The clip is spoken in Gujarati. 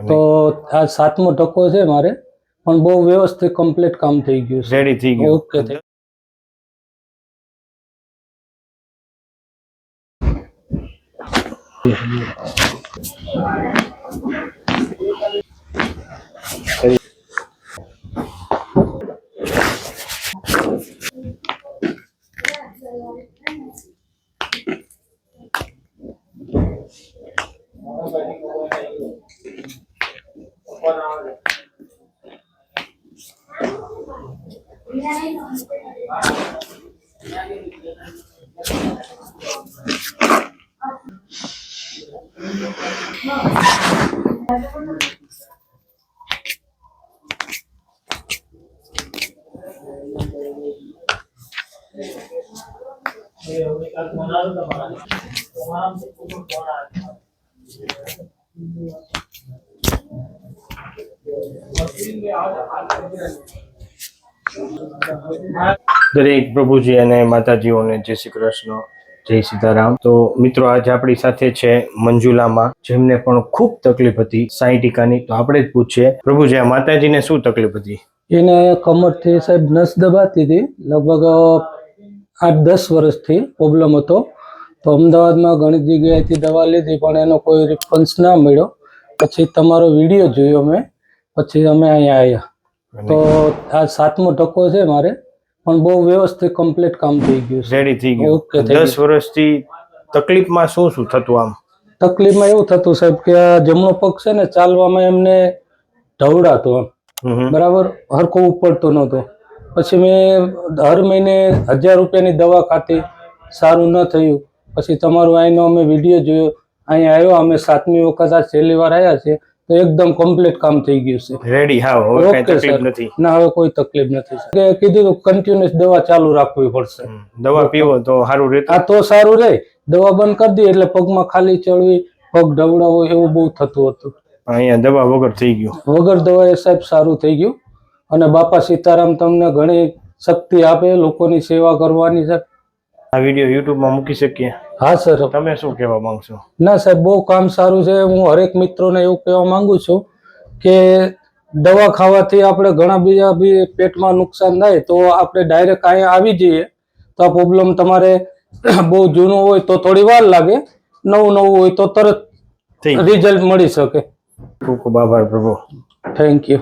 તો આ 7મો ટકો છે મારે, પણ બહુ વ્યવસ્થિત કમ્પ્લીટ કામ થઈ ગયું છે. રેડી થઈ ગયું. ઓકે. દરેક પ્રભુજી અને માતાજીઓને જય શ્રી કૃષ્ણ, જય સીતારામ. તો મિત્રો આજે આપણી સાથે છે મંજુલામાં, જેમને પણ ખૂબ તકલીફ હતી સાયટિકાની. તો આપણે જ પૂછીએ, પ્રભુજી આ માતાજીને શું તકલીફ હતી? એને કમરથી સાહેબ નસ દબાતી હતી, લગભગ 8-10 વર્ષથી પ્રોબ્લેમ હતો. તો અમદાવાદમાં ઘણી જગ્યાએથી દવા લીધી પણ એનો કોઈ રિસ્પોન્સ ના મળ્યો. પછી તમારો વિડીયો જોયો મેં, પછી અમે અહીંયા આવ્યા. તો આ 7મો ટકો છે મારે, પણ બહુ વ્યવસ્થિત કમ્પ્લીટ કામ થઈ ગયું છે. રેડી થઈ ગયું. ઓકે. 10 વર્ષથી તકલીફમાં શું શું થતું? આમ તકલીફમાં એવું થતું સાહેબ કે આ જમણો પગ છે ને, ચાલવામાં એમને ઢવડાતો બરાબર, હરખો ઉપડતો નહોતો. પછી મેં હર મહિને 1000 રૂપિયાની દવા ખાતી, સારું ન થયું. પછી તમારું અહીંનો અમે વિડીયો જોયો, અહીંયા આવ્યો, અમે 7મી વખત આ છેલ્લી વાર આવ્યા છે. તો એકદમ કમ્પ્લીટ કામ થઈ ગયું છે. રેડી. હા, હવે કઈ તકલીફ નથી. ના, હવે કોઈ તકલીફ નથી. કીધું કન્ટિન્યુઅસ દવા ચાલુ રાખવી પડશે. દવા પીવો તો સારું રહે. આ તો સારું રહે. દવા બંધ કરી દી એટલે પગમાં ખાલી ચડવી, પગ ઢવડાવો એવું બહુ થતું હતું. અહીંયા દવા વગર થઈ ગયું. વગર દવાએ સાહેબ સારું થઈ ગયું. અને બાપા સીતારામ તમને ઘણી શક્તિ આપે લોકોની સેવા કરવાની. સાહેબ આ વિડીયો યુટ્યુબમાં મૂકી શકીએ? હા સર. તમે શું કહેવા માંગશો? ના સાહેબ, બહુ કામ સારું છે. હું હરેક મિત્રોને એવું કહેવા માંગુ છું કે દવા ખાવાથી આપણે ઘણા બીજા બી પેટમાં નુકસાન થાય, તો આપણે ડાયરેક્ટ અહીંયા આવી જઈએ તો આ પ્રોબ્લેમ તમારે બહુ જૂનું હોય તો થોડી વાર લાગે, નવું હોય તો તરત રિઝલ્ટ મળી શકે. ખૂબ ખૂબ આભાર પ્રભુ. Thank you.